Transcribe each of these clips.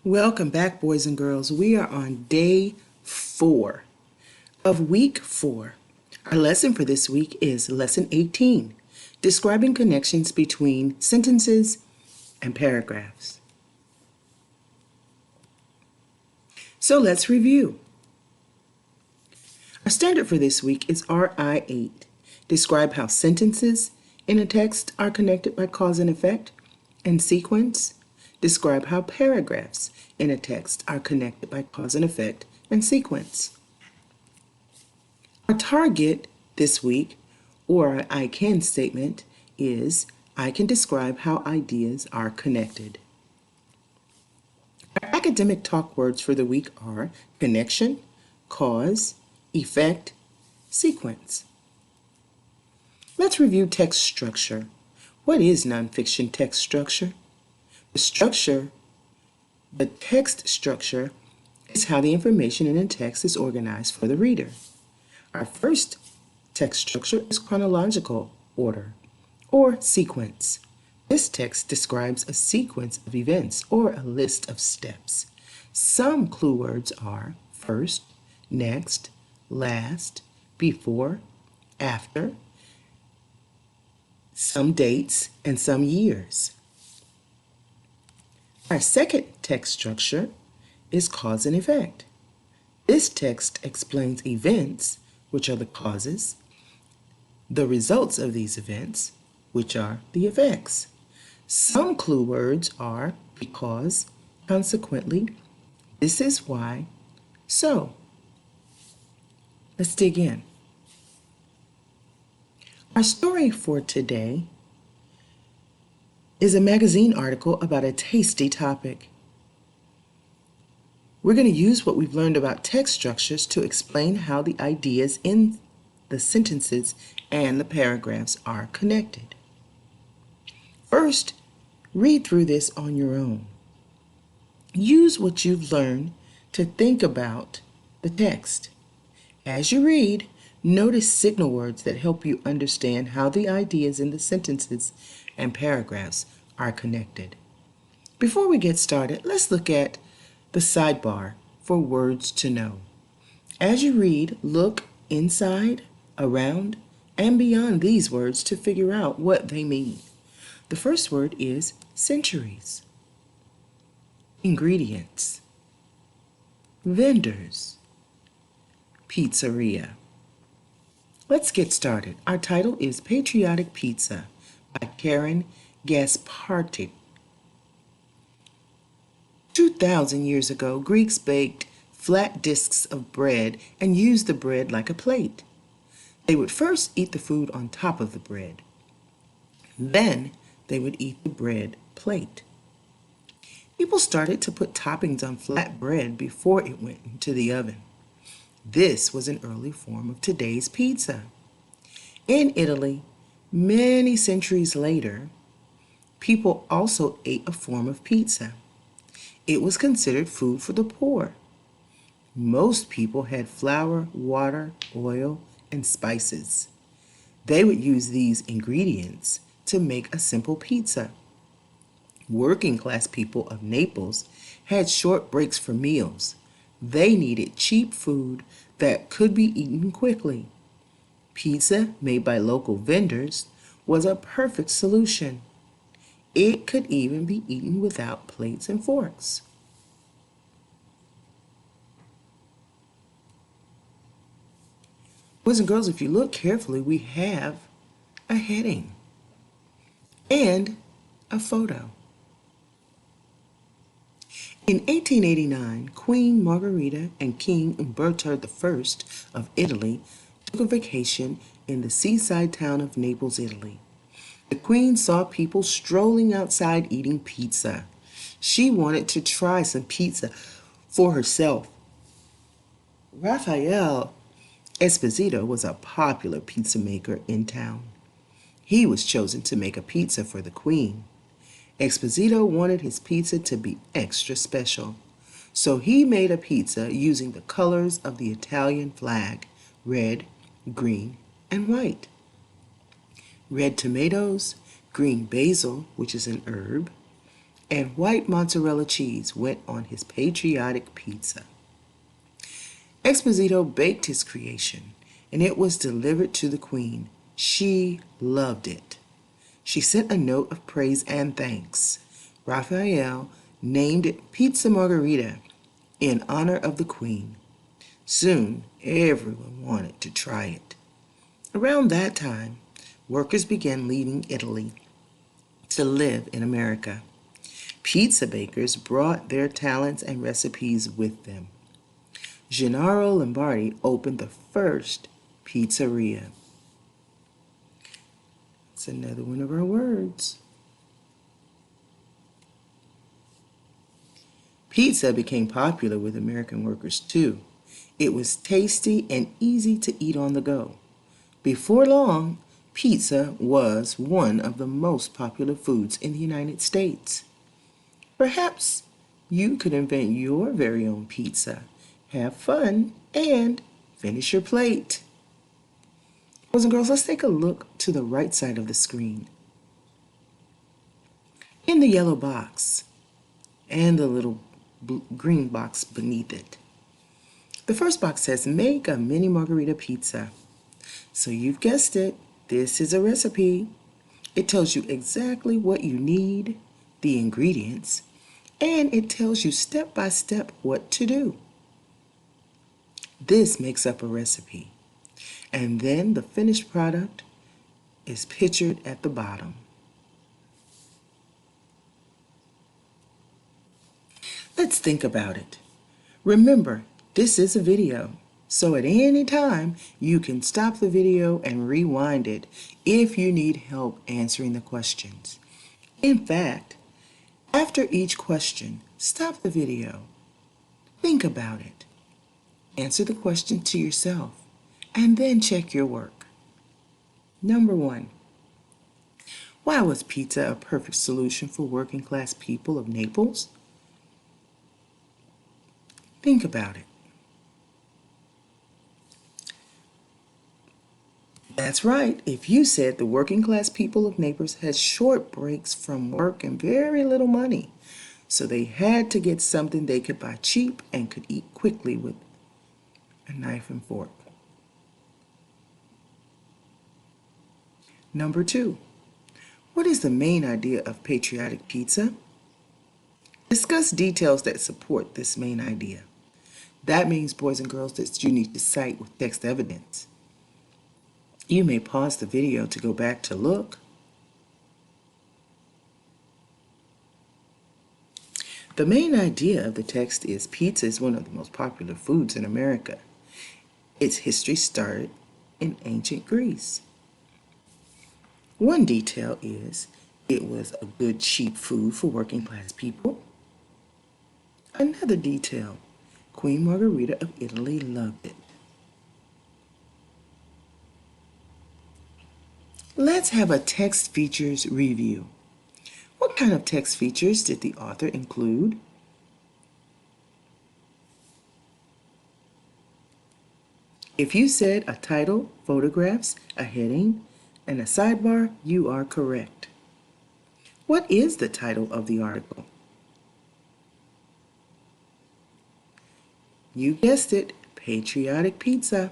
Welcome back, boys and girls. We are on day 4 of week 4. Our lesson for this week is lesson 18, describing connections between sentences and paragraphs. So let's review. Our standard for this week is RI8. Describe how sentences in a text are connected by cause and effect, and sequence. Describe how paragraphs in a text are connected by cause and effect and sequence. Our target this week, or our I can statement, is I can describe how ideas are connected. Our academic talk words for the week are connection, cause, effect, sequence. Let's review text structure. What is nonfiction text structure? The text structure is how the information in a text is organized for the reader. Our first text structure is chronological order or sequence. This text describes a sequence of events or a list of steps. Some clue words are first, next, last, before, after, some dates, and some years. Our second text structure is cause and effect. This text explains events, which are the causes, the results of these events, which are the effects. Some clue words are because, consequently, this is why, so. Let's dig in. Our story for today is a magazine article about a tasty topic. We're going to use what we've learned about text structures to explain how the ideas in the sentences and the paragraphs are connected. First, read through this on your own. Use what you've learned to think about the text. As you read, notice signal words that help you understand how the ideas in the sentences and paragraphs are connected. Before we get started, let's look at the sidebar for words to know. As you read, look inside, around, and beyond these words to figure out what they mean. The first word is centuries, ingredients, vendors, pizzeria. Let's get started. Our title is Patriotic Pizza by Karen Gasparti. 2,000 years ago, Greeks baked flat discs of bread and used the bread like a plate. They would first eat the food on top of the bread. Then they would eat the bread plate. People started to put toppings on flat bread before it went into the oven. This was an early form of today's pizza. In Italy, many centuries later, people also ate a form of pizza. It was considered food for the poor. Most people had flour, water, oil, and spices. They would use these ingredients to make a simple pizza. Working class people of Naples had short breaks for meals. They needed cheap food that could be eaten quickly. Pizza made by local vendors was a perfect solution. It could even be eaten without plates and forks. Boys and girls, if you look carefully, we have a heading and a photo. In 1889, Queen Margherita and King Umberto I of Italy took a vacation in the seaside town of Naples, Italy. The Queen saw people strolling outside eating pizza. She wanted to try some pizza for herself. Raphael Esposito was a popular pizza maker in town. He was chosen to make a pizza for the Queen. Esposito wanted his pizza to be extra special, so he made a pizza using the colors of the Italian flag, red, green, and white. Red tomatoes, green basil, which is an herb, and white mozzarella cheese went on his patriotic pizza. Exposito baked his creation, and it was delivered to the Queen. She loved it. She sent a note of praise and thanks. Raphael named it Pizza Margherita in honor of the Queen. Soon, everyone wanted to try it. Around that time, workers began leaving Italy to live in America. Pizza bakers brought their talents and recipes with them. Gennaro Lombardi opened the first pizzeria. That's another one of our words. Pizza became popular with American workers too. It was tasty and easy to eat on the go. Before long, pizza was one of the most popular foods in the United States. Perhaps you could invent your very own pizza, have fun, and finish your plate. Boys and girls, let's take a look to the right side of the screen. In the yellow box and the little green box beneath it. The first box says, make a mini margarita pizza. So you've guessed it, this is a recipe. It tells you exactly what you need, the ingredients, and it tells you step by step what to do. This makes up a recipe. And then the finished product is pictured at the bottom. Let's think about it. Remember, this is a video, so at any time you can stop the video and rewind it if you need help answering the questions. In fact, after each question, stop the video. Think about it. Answer the question to yourself, and then check your work. Number 1. Why was pizza a perfect solution for working class people of Naples? Think about it. That's right. If you said the working class people of Naples had short breaks from work and very little money, so they had to get something they could buy cheap and could eat quickly with a knife and fork. Number 2. What is the main idea of patriotic pizza? Discuss details that support this main idea. That means, boys and girls, that you need to cite with text evidence. You may pause the video to go back to look. The main idea of the text is pizza is one of the most popular foods in America. Its history started in ancient Greece. One detail is it was a good, cheap food for working class people. Another detail, Queen Margherita of Italy loved it. Let's have a text features review. What kind of text features did the author include? If you said a title, photographs, a heading, and a sidebar, you are correct. What is the title of the article? You guessed it, Patriotic Pizza.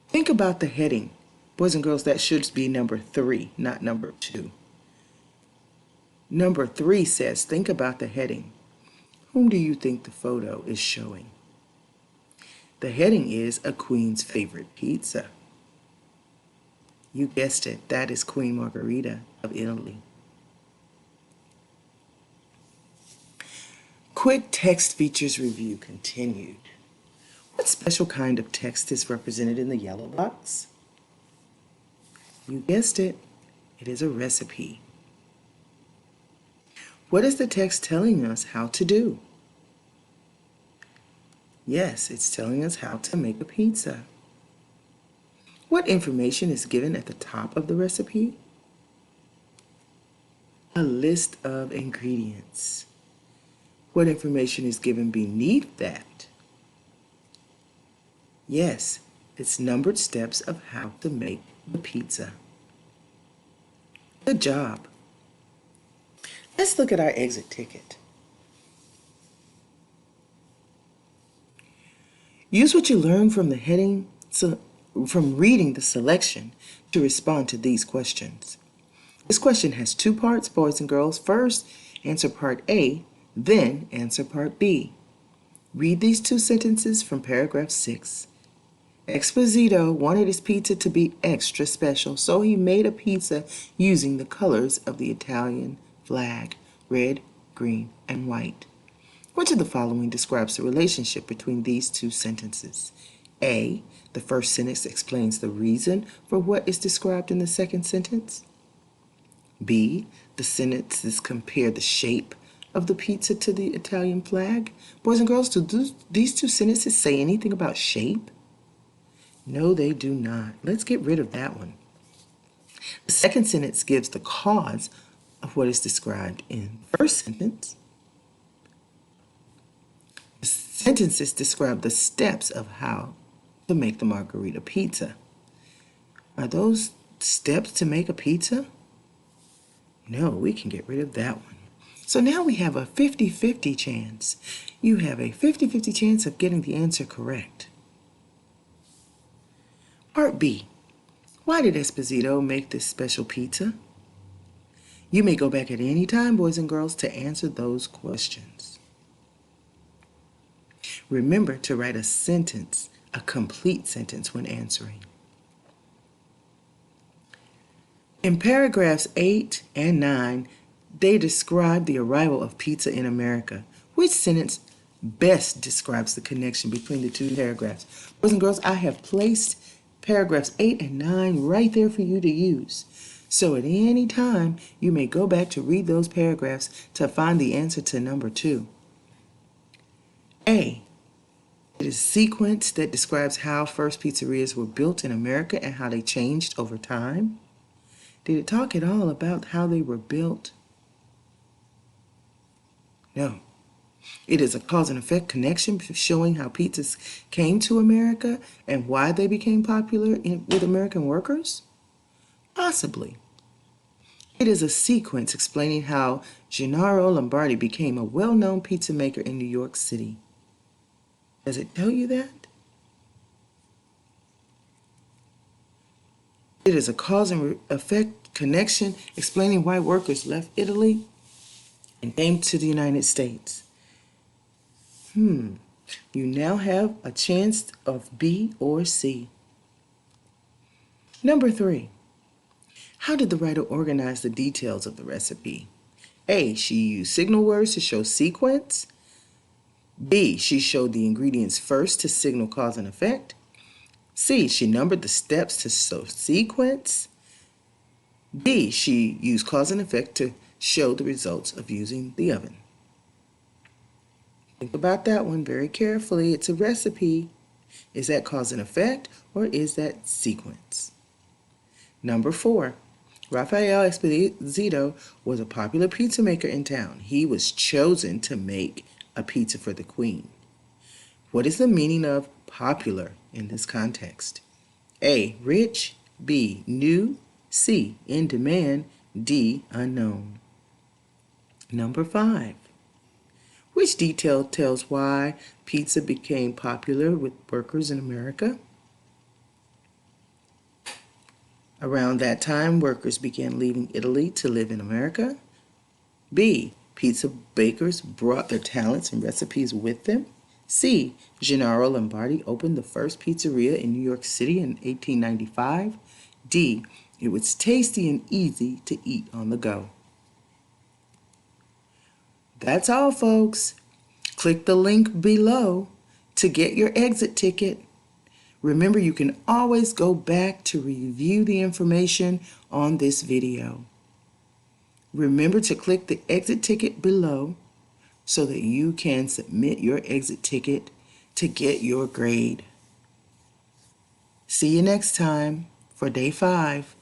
Think about the heading. Boys and girls, that should be number 3, not number 2. Number 3 says, think about the heading. Whom do you think the photo is showing? The heading is a Queen's favorite pizza. You guessed it, that is Queen Margherita of Italy. Quick text features review continued. What special kind of text is represented in the yellow box? You guessed it, it is a recipe. What is the text telling us how to do? Yes, it's telling us how to make a pizza. What information is given at the top of the recipe? A list of ingredients. What information is given beneath that? Yes, it's numbered steps of how to make the pizza. Good job. Let's look at our exit ticket. Use what you learned from the heading, from reading the selection to respond to these questions. This question has two parts, boys and girls. First, answer part A, then answer part B. Read these two sentences from paragraph 6. Esposito wanted his pizza to be extra special, so he made a pizza using the colors of the Italian flag, red, green, and white. Which of the following describes the relationship between these two sentences? A, the first sentence explains the reason for what is described in the second sentence. B, the sentences compare the shape of the pizza to the Italian flag. Boys and girls, do these two sentences say anything about shape? No, they do not. Let's get rid of that one. The second sentence gives the cause of what is described in the first sentence. The sentences describe the steps of how to make the margarita pizza. Are those steps to make a pizza? No, we can get rid of that one. So now we have a 50-50 chance. You have a 50-50 chance of getting the answer correct. Part B. Why did Esposito make this special pizza? You may go back at any time, boys and girls, to answer those questions. Remember to write a sentence, a complete sentence when answering. In paragraphs 8 and 9, they describe the arrival of pizza in America. Which sentence best describes the connection between the two paragraphs? Boys and girls, I have placed paragraphs 8 and 9 right there for you to use. So at any time, you may go back to read those paragraphs to find the answer to number 2. A. It is a sequence that describes how first pizzerias were built in America and how they changed over time. Did it talk at all about how they were built? No. It is a cause and effect connection showing how pizzas came to America and why they became popular with American workers? Possibly. It is a sequence explaining how Gennaro Lombardi became a well-known pizza maker in New York City. Does it tell you that? It is a cause and effect connection explaining why workers left Italy and came to the United States. You now have a chance of B or C. Number 3. How did the writer organize the details of the recipe? A. She used signal words to show sequence. B. She showed the ingredients first to signal cause and effect. C. She numbered the steps to show sequence. D. She used cause and effect to show the results of using the oven. Think about that one very carefully. It's a recipe. Is that cause and effect or is that sequence? Number 4. Rafael Esposito was a popular pizza maker in town. He was chosen to make a pizza for the Queen. What is the meaning of popular in this context? A. Rich. B. New. C. In demand. D. Unknown. Number 5. Which detail tells why pizza became popular with workers in America? Around that time, workers began leaving Italy to live in America. B. Pizza bakers brought their talents and recipes with them. C. Gennaro Lombardi opened the first pizzeria in New York City in 1895. D. It was tasty and easy to eat on the go. That's all, folks. Click the link below to get your exit ticket. Remember, you can always go back to review the information on this video. Remember to click the exit ticket below so that you can submit your exit ticket to get your grade. See you next time for day 5.